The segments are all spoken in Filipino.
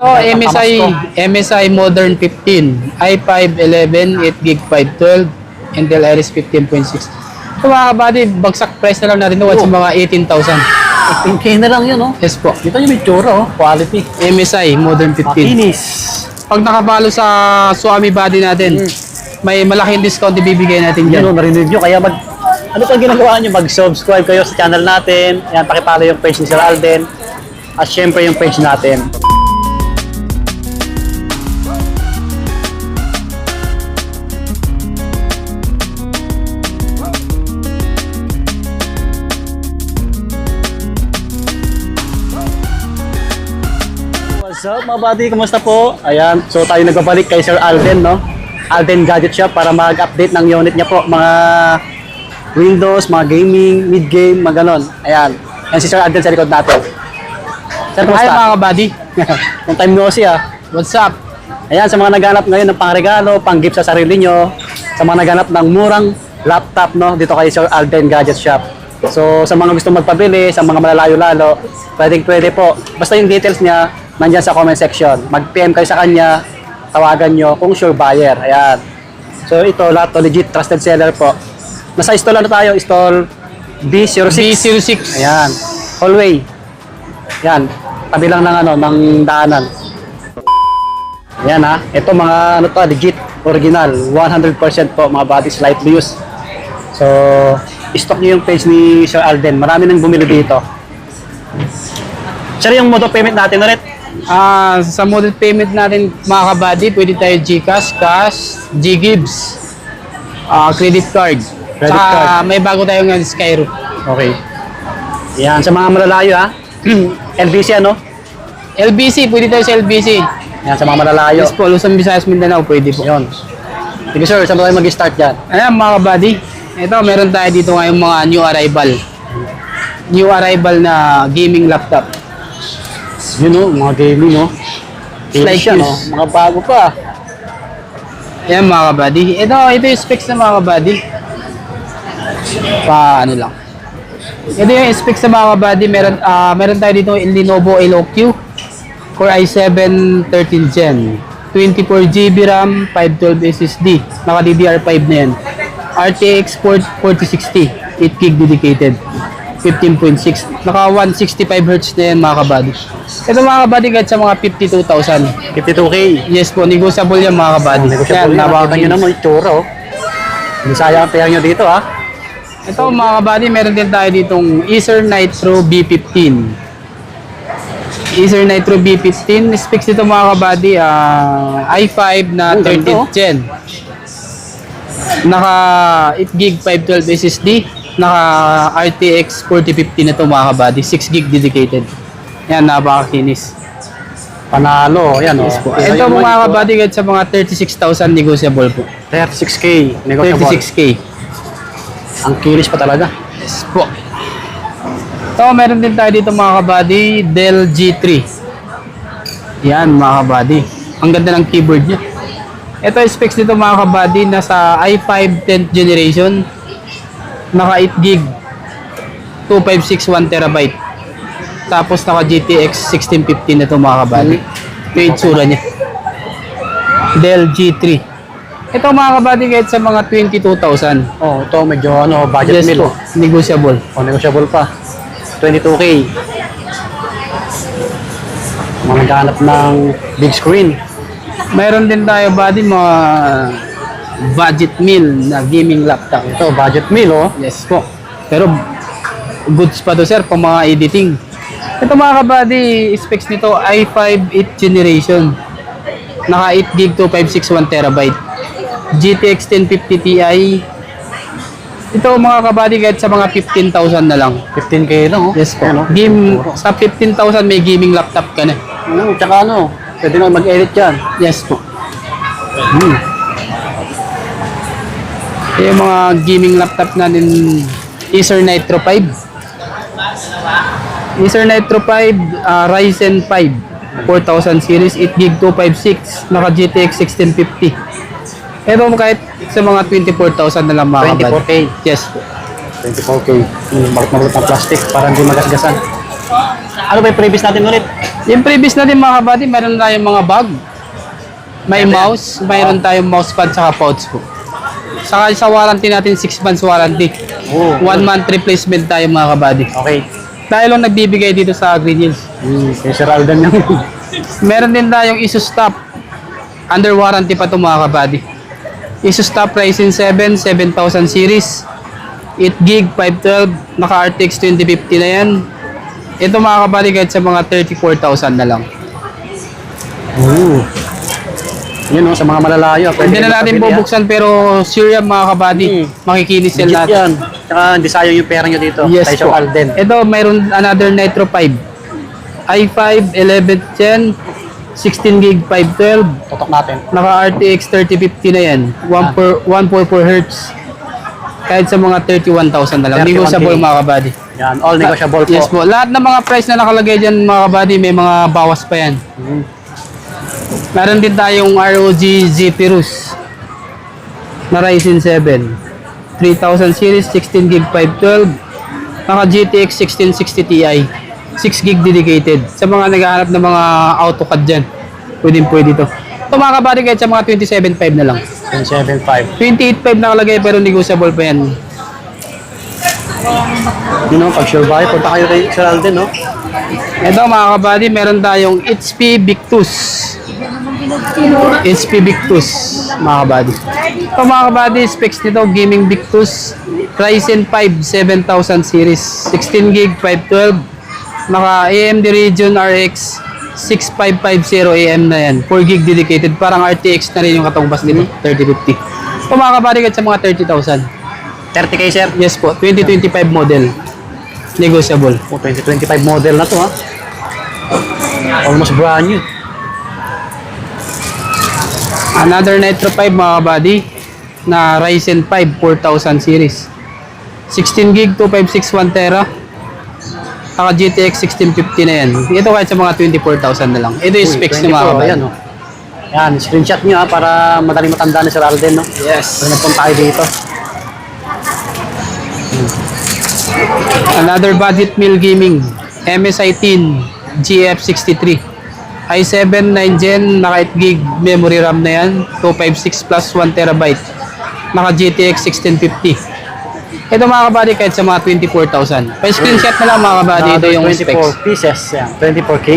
Oh, MSI Modern 15, i5 11, 8GB 512, Intel Iris 15.6. So mga kabady, bagsak price na lang natin sa mga 18,000. 18K na lang yun, oh. Yes po. Dito yung itsura, oh. Quality. MSI Modern 15. Makinis. Pag nakapalo sa Swami body natin, may malaking discount ibibigay natin Yan, dyan. oh, narinig nyo. Kaya ano pang ginagawa nyo? Mag-subscribe kayo sa channel natin. Yan, pakipalo yung page ni Sir Alden. At syempre yung page natin. What's up mga buddy? Kumusta po? Ayan, so tayo nagbabalik kay Sir Alden, no? Alden Gadget Shop para mag-update ng unit niya po. Mga Windows, mga gaming, mid-game, mga ganon. Ayan, yan si Sir Alden sa likod natin. Sir, Hi kumusta? mga kabady. Yung time no see, ah. What's up? Ayan, sa mga naghanap ngayon ng pangregalo, pang-gift sa sarili nyo, sa mga naghanap ng murang laptop, no? Dito kay Sir Alden Gadget Shop. So, sa mga gusto magpabili, sa mga malalayo lalo, pwede po. Basta yung details niya, nandyan sa comment section. Mag-PM kayo sa kanya, tawagan nyo kung sure buyer. Ayan. So, ito, lahat to legit, trusted seller po. Nasa stall ano tayo? Stall B06. B06. Ayan. Hallway. Ayan. Tabi lang ng, ng daanan. Ayan ha. Ito mga ano to, legit, original. 100% po mga body slightly used. So, stock nyo yung page ni Sir Alden. Marami nang bumili dito. Sir, yung mode of payment natin ulit. Sa mode of payment natin mga kabady, pwede tayo GCash, Cash, GGibs, credit card. Credit card. May bago tayo ngayon, Skyro. Okay. Ayan, sa mga malalayo ha. LBC ano? LBC, pwede tayo sa LBC. Ayan, sa mga malalayo. Yes po, Luzon, Visayas, Mindanao, pwede po. Yun. Sige sir, saan ba tayo mag-start dyan? Ayan mga kabady, ito meron tayo dito ngayong mga new arrival. New arrival na gaming laptop. Yun o, mga gaming o. Slight Yan, use. mga bago pa. Ayan mga kabady. Ito yung specs ng mga kabady. Paano lang. Ito yung specs ng mga kabady. Meron tayo dito yung Lenovo LOQ Core i7 13th Gen. 24GB RAM, 512 SSD. Naka DDR5 na yan. RTX 4060, 8GB dedicated. 15.6. Naka 165Hz na yan mga kabady. Ito mga kabady kahit sa mga 52,000. 52K. Yes po, negotiable yan mga kabady. Negosyable yan. Nakita nyo naman yung tsura o. Hindi sayang ang pera nyo dito ha. Ito mga kabady, meron din tayo ditong Acer Nitro B15. Acer Nitro B15. Specs dito mga kabady, i5 na 13th Gen. Naka 8GB 512 SSD. Naka RTX 4050 na ito mga kabady. 6GB dedicated. Yan, napakakinis. Panalo. Yan o. Yes po. Ito mga kabady kahit sa mga 36,000 negotiable po. 36K. Negotiable. 36K. Ang kilis pa talaga. Yes po. So, meron din tayo dito mga kabady, Dell G3. Yan mga kabady. Ang ganda ng keyboard niya. Ito yung specs dito mga kabady, nasa i5 10th generation. Naka 8GB, 2561 TB. Tapos naka GTX 1650 na ito mga kabady. Ito yung itsura niya. Dell G3. Ito mga kabady kahit sa mga 22,000. Oh, ito medyo budget Yes meal. po, negotiable. Oh, negotiable pa. 22K. Mga naghahanap ng big screen. Mayroon din tayo buddy mga budget meal na gaming laptop. Ito, budget meal oh. Yes po. Pero goods pa to sir pang mga editing. Ito mga kabady, specs nito i5 8th generation. Naka 8GB 2561 TB. GTX 1050 Ti. Ito mga kabady kahit sa mga 15,000 na lang. 15K lang oh. Yes po. Ayan, oh. Game sa 15,000 may gaming laptop ka na. Tsaka pwede na mag-edit yan. Yes po. Yung mga gaming laptop natin, Acer Nitro 5. Acer Nitro 5, Ryzen 5, 4000 series, 8GB 256, naka GTX 1650. Ito kahit sa mga 24,000 na lang mga kabady. 24K. Yes po. 24K. Balot-balot ng plastic para hindi magasgasan. Ano ba yung previous natin ulit? Yung previous natin mga kabady, meron tayong mga bag. May mouse, mayroon tayong mousepad saka pouch po. Saka sa warranty natin, 6 months warranty. Oh, 1 month replacement tayo mga kabady. okay. Tayo lang nagbibigay dito sa Green Hills. Kay Sir Alden yan. Meron din tayong ISOSTOP. Under warranty pa ito mga kabady. ISOSTOP Ryzen 7, 7000 series. 8GB, 512, naka RTX 2050 na yan. Ito mga kabady kahit sa mga 34,000 na lang. Oo. Yun sa mga malalayo. Hindi na natin bubuksan pero sure yan mga kabady. Makikinis yan Legit natin. yan. Tsaka hindi sayang yung pera nyo dito. Yes Kay Sir po. Alden. Ito mayroon another Nitro 5. i5 11th gen 16GB 512. Tutok natin. Naka RTX 3050 na yan. 144 Hz. Kahit sa mga 31,000 na lang. 31K. Negotiable mga kabady. Yan, all negotiable po. Yes po. Lahat ng mga price na nakalagay dyan mga kabady, may mga bawas pa yan. Meron din tayong ROG Zephyrus na Ryzen 7. 3000 series, 16GB 512. Naka GTX 1660 Ti. 6GB dedicated. Sa mga naghahanap ng mga AutoCAD dyan, pwede to. Ito mga kabady kahit sa mga 27.5 na lang. 7.5. 28.5 nakalagay pero negotiable pa yan. Yun pag sure buy, punta kayo kay Sir Alden, no? Ito mga kabady, meron tayong HP Victus. HP Victus, mga kabady. Ito mga kabady, specs nito, Gaming Victus. Ryzen 5, 7000 series. 16GB, 512. Naka AMD Radeon RX 6550 AM na yan. 4GB dedicated. Parang RTX na rin yung katumbas nito, 3050. Ito mga kabady, kahit sa mga 30,000. 30K, sir? Yes po, 2025 model. Negotiable. 2025 model na to, ha? Almost brand new. Another Nitro 5 mga kabady na Ryzen 5 4000 series. 16GB, 2561 tera. Naka GTX 1650 na yan. Ito kahit sa mga 24,000 na lang. Ito yung specs ng mga kabady. Ayan, oh. Yan, screenshot nyo, ha, para madaling matanda ni Sir Alden, no? Yes. Pag nagpunta kayo dito. Another budget meal gaming. MSI Teen GF63. i7 9 Gen, naka 8GB memory RAM na yan. 256 plus 1TB. Naka GTX 1650. Ito mga kabady kahit sa mga 24,000. Pa-screenshot na lang mga kabady. Ito yung 24 specs. pieces, yan. 24K.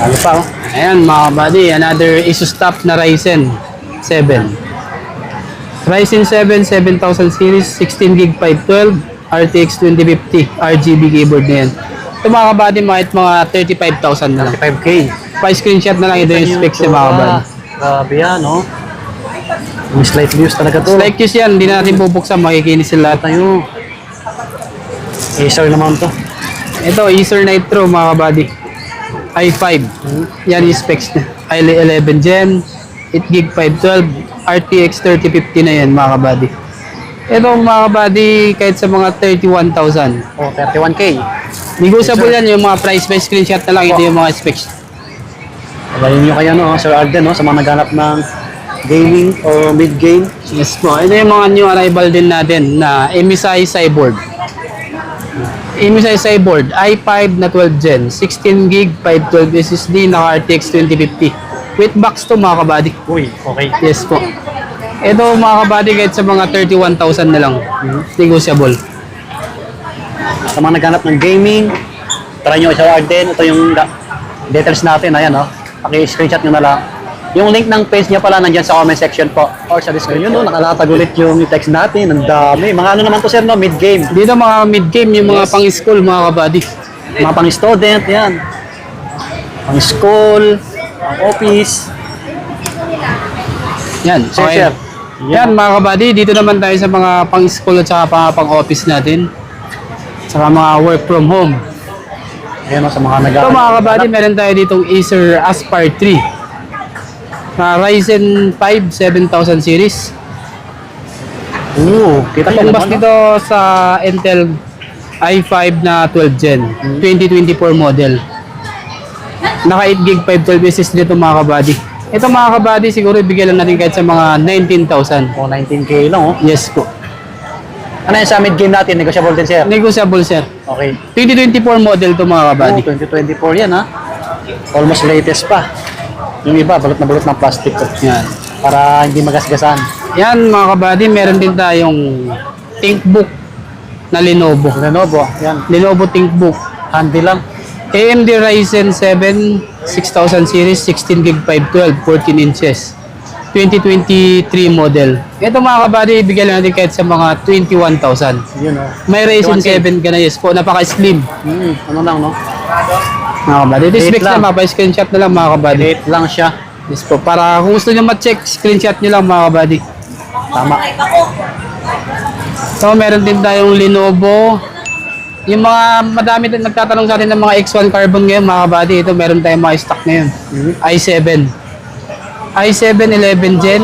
Ano pa, oh? Ayan mga kabady. Another ISOSTOP na Ryzen 7. Ryzen 7 7000 series. 16GB 512. RTX 2050. RGB keyboard na yan. Ito mga kabady mga 35,000 na lang. 35K. Pa-screenshot na lang ito yung specs ng mga kabady. Grabe yan, no? Yung slight views talaga to. Like this yan, hindi na natin bubuksan, makikinis sila lahat. Tayo. Acer naman to. Ito, Acer Nitro mga kabady. i5. Yan yung specs niya. i11 Gen, 8GB 512, RTX 3050 na yan mga kabady. Ito mga kabady, kahit sa mga 31,000. Oh, 31K. Negotiable yan yung mga price by screenshot na lang, ito yung mga specs. Pagayin nyo kayo, no? Sir Alden, no? Sa mga naghanap ng gaming or mid-game. Yes po, ito yung mga new arrival din natin na MSI Cyborg. MSI Cyborg, i5 na 12 Gen, 16GB, 512 SSD, naka RTX 2050. With box to mga kabady. Uy, okay. Yes po. Ito mga kabady kahit sa mga 31,000 na lang. Negotiable. Sa mga naghanap ng gaming, try nyo Sir Alden. Ito yung details natin. Ayan, no? Paki-screenshot nyo na lang. Yung link ng page niya pala nandyan sa comment section po or sa description. Yun, no? Nakalatag ulit yung text natin. Ang dami. Mga ano naman to, sir, no? Mid-game. Dito mga mid-game, yung mga pang-school mga kabady. Mga pang-student, yan. Pang-school, pang-office. Yan, Sir, okay. sir. Yan mga kabady, dito naman tayo sa mga pang-school at saka pang-office natin. Saka mga work from home. Ayan, no? Sa mga Ito mga kabady, meron tayo ditong Acer Aspire 3. Na Ryzen 5 7000 series. Oo, kita nyo Katumbas naman, no? dito sa Intel i5 na 12 Gen, 2024 model. Naka 8GB 512 SSD dito mga kabady. Ito mga kabady, siguro ibigay lang natin kahit sa mga 19,000. Oh, 19K lang, oh. Yes po. Ano yung sa mid-game natin? Negotiable din, sir? Negotiable, sir. Okay. 2024 model to mga kabady. 2024 yan, ha? Almost latest pa. Yung iba, balot na plastic to. Yan. Para hindi magasgasan. Yan mga kabady, meron din tayong ThinkBook na Lenovo. Lenovo, yan. Lenovo ThinkBook. Handy lang. AMD Ryzen 7 6000 series, 16 gig 512, 14 inches. 2023 model. Ito mga kabady, ibigay lang natin kahit sa mga 21,000. Yun, oh. May Ryzen 21K. 7 ka na, yes po. Napaka-slim. Ano lang, no? Mga kabady. This Date specs lang. na, mapa-screenshot na lang mga kabady. Date lang siya. Yes po. Para kung gusto nyo ma-check, screenshot nyo lang mga kabady. Tama. So, meron din tayong Lenovo. Yung mga madami din nagtatanong sa atin ng mga X1 Carbon ngayon, mga kabady. Ito, meron tayong mga stock ngayon. i7. i7 11 Gen,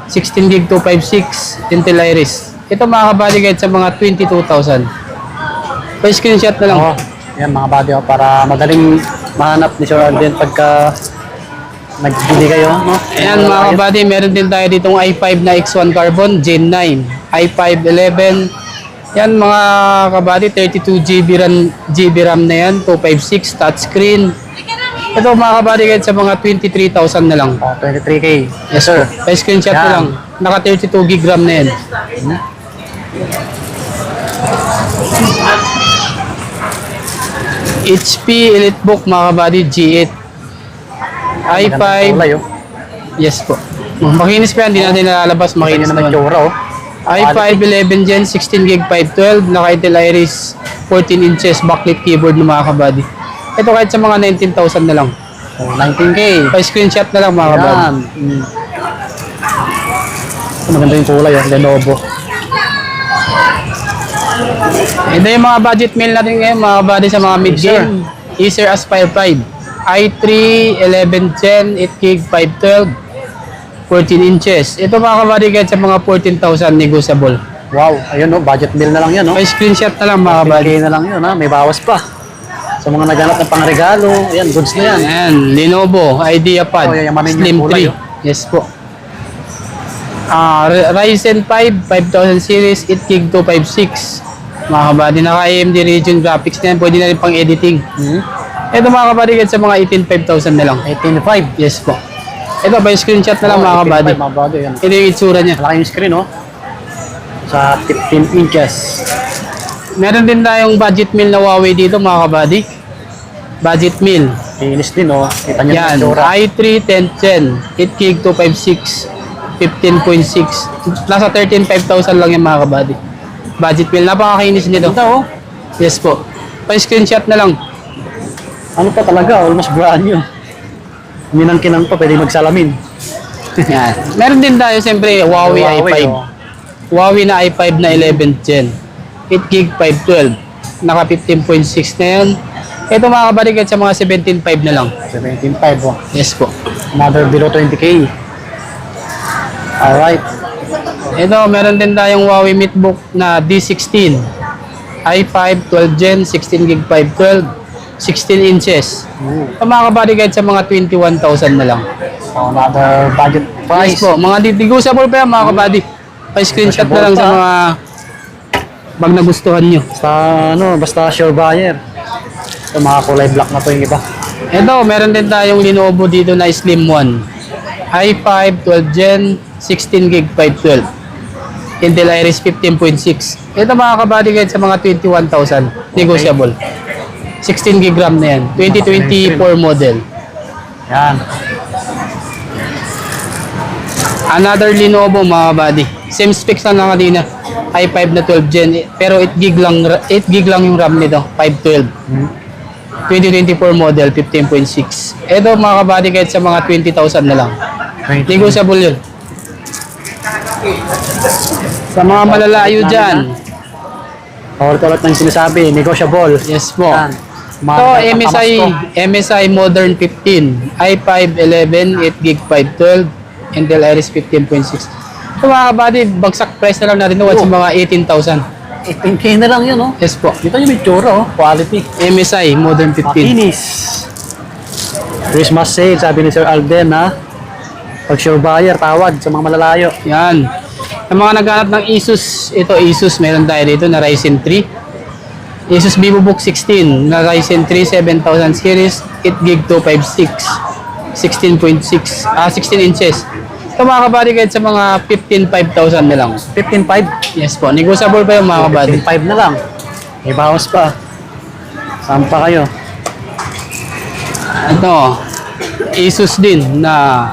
16 gig 256, Intel Iris. Ito mga kabady kahit sa mga 22,000. Pa-screenshot na lang. Oo. Yan, mga buddy, oh, para madaling mahanap ni Sir Alden pagka nagbili kayo, no? Ayan mga kabady, meron din tayo ditong i5 na X1 Carbon, Gen 9, i5 11. Yan mga kabady, 32 GB RAM na yan, 256 touchscreen. Ito mga kabady kahit sa mga 23,000 na lang. 23K. Yes, sir. Pa-screenshot na Yan. lang. Naka 32 GB RAM na yan. HP EliteBook mga kabady, G8. i5. Magandang kulay, oh. Yes po. Makinis pa yan, hindi natin nalalabas. Makinis Makinis naman naman. tsura, oh. i5 11 Gen, 16 gig 512, naka Intel Iris, 14 inches, backlit keyboard ng mga kabady. Ito kahit sa mga 19,000 na lang. Oh, 19K. Pa-screenshot na lang mga kabady. Yan. Maganda yung kulay, oh. Lenovo. Ito yung mga budget meal natin ngayon, mga kabady sa mga mid-game. Acer Aspire 5, i3 11 Gen, 8 gig 512, 14 inches. Ito mga kabady kahit sa mga 14,000 negotiable. Wow. Ayun, oh. Budget meal na lang yan, no? Pa-screenshot na lang mga kabady. 15K na lang yun, ha? May bawas pa. Sa mga naghanap ng pangregalo, ayan, goods na yan. Ayan, Lenovo IdeaPad Oh, yayamanin Slim yung kulay, 3. Yes po. Ryzen 5 5000 series, 8 gig 256. Mga kabady, naka AMD Radeon graphics na yan. Pwede na rin pang editing. Ito mga kabady kahit sa mga 18,500 na lang. 18.5. Yes po. Ito by screenshot na lang mga kabady. Mga buddy, yan. Ito yung itsura niya. Malaki yung screen, oh. Sa 15 inches. Meron din tayong budget meal na Huawei dito mga kabady. Budget meal. Linis din, oh. Kita nyo Yan, yung tsura. i3 1010, 8 gig 256, 15.6. Nasa 13,500 lang yung mga kabady. Budget meal. Napakakinis nito. Ito, oh. Yes po. Pa-screenshot na lang. Ano pa talaga, almost brand new. Minang-kinang pa, pwede magsalamin. Yan. Meron din tayo siyempre Huawei i5. oh. Huawei na i5 na 11 Gen. 8 gig 512. Naka 15.6 na yan. Ito mga kabalikat sa mga 17.5 na lang. 17.5, oh. Yes po. Another below 20K. Alright. Ito, meron din tayong Huawei MateBook na D16. i5 12 Gen, 16 gig 512, 16 inches. Ito mga kabalikat sa mga 21,000 na lang. So, another budget price. Yes po. Mga negotiable pa yan mga kabady. Pa-screenshot na lang sa mga pag nagustuhan nyo. Basta, ano, basta sure buyer. Ito, mga kulay black na to yung iba. Ito, meron din tayong Lenovo dito na Slim 1. i5 12 Gen, 16 gig 512. Intel Iris 15.6. Ito mga kabady kahit sa mga 21,000. Negotiable. 16 gig RAM na yan. 2024 model. Yan. Another Lenovo mga kabady. Same specs lang na kanina. i5 na 12 Gen. Pero 8 gig lang yung RAM nito. 512. 2024 model, 15.6. Ito mga kabady kahit sa mga 20,000 na lang. Negotiable yun. Sa mga malalayo dyan. Ulit-ulit na yung sinasabi, negotiable. Yes po. Yan. Mga Ito, nagpapamasko. MSI Modern 15. i5 11, 8 gig 512. Intel Iris 15.6. Ito mga kabady, bagsak price na lang natin ito. Sa mga 18,000. 18K na lang yun, oh. Yes po. Dito yung may tsura, oh. Quality. MSI Modern 15. Makinis. Christmas sale, sabi ni Sir Alden, ha? Pag sure buyer, tawag sa mga malalayo. Yan. Sa mga naghanap ng Asus, ito Asus, meron tayo dito na Ryzen 3. Asus VivoBook 16 na Ryzen 3 7000 series, 8GB 256, 16.6, 16 inches. Ito mga kabady kahit sa mga 15,500 na lang. 15.5? Yes po, negotiable pa yung mga kabady. 15.5 na lang. May bawas pa. Saan pa kayo? Ito, Asus din na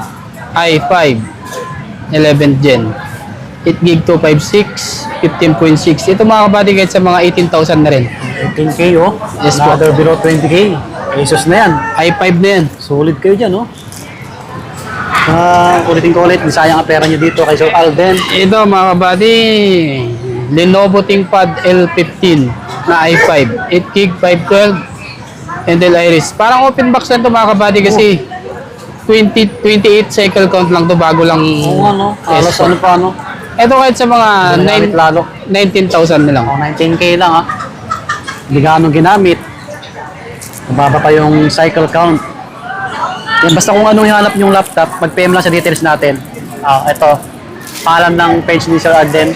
i5 11th Gen. 8GB 256, 15.6. Ito mga kabady kahit sa mga 18,000 na rin. 18K oh. Yes po. Another below 20K. Asus na yan. i5 na yan. Solid kayo dyan oh. Ulitin ko ulit, sayang ang pera nyo dito kay Sir Alden. Ito mga kabady, Lenovo ThinkPad L15 na i5, 8GB 512, Intel Iris. Parang open box lang ito mga kabady kasi 28 cycle count lang to bago lang. Oo ano, alas ano pa ano. Ito kahit sa mga Ginamit lalo. 19,000 na lang. Oh, 19K lang ah. Hindi gaano ginamit. Mababa pa yung cycle count. Yan, basta kung anong hanap yung laptop, mag-PM lang sa details natin. Ito. Pangalan ng page ni Sir Alden.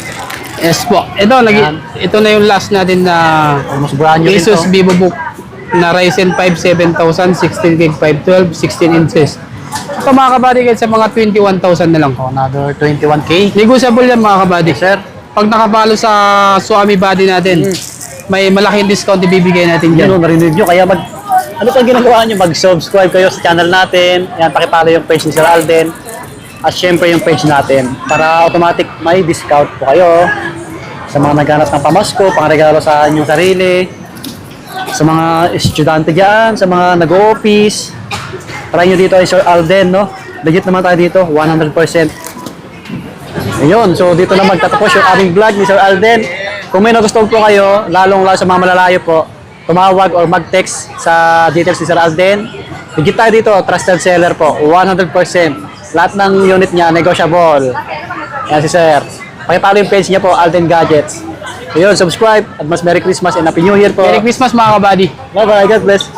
Yes po. Ito, Yan. ito na yung last natin na Almost brand new rin to. Asus VivoBook na Ryzen 5 7000, 16GB 512, 16 inches. Ito mga kabady kahit sa mga 21,000 na lang. Oh, another 21K. Negotiable yan mga kabady. Sir, Pag nakapalo sa Swami Body natin, may malaking discount ibibigay natin yun dyan. o, narinig nyo. Kaya ano pang ginagawa nyo? Mag-subscribe kayo sa channel natin. Yan, pakipalo yung page ni Sir Alden. At syempre yung page natin. Para automatic may discount po kayo. Sa mga naghanap ng pamasko, pangregalo sa inyong sarili. Sa mga estudyante dyan, sa mga nag-office. Try nyo dito ay Sir Alden, no? Legit naman tayo dito, 100%. Ayun, so dito na magtatapos yung aming vlog ni Sir Alden. Kung may nagustuhan po kayo, lalong-lalo sa mga malalayo po, tumawag or mag-text sa details ni Sir Alden. Legit tayo dito, trusted seller po, 100%. Lahat ng unit niya, negotiable. Yan si Sir. Pakipalo yung page niya po, Alden Gadgets. Ayun, subscribe at mas Merry Christmas and Happy New Year po. Merry Christmas mga kabady. Bye-bye, God bless.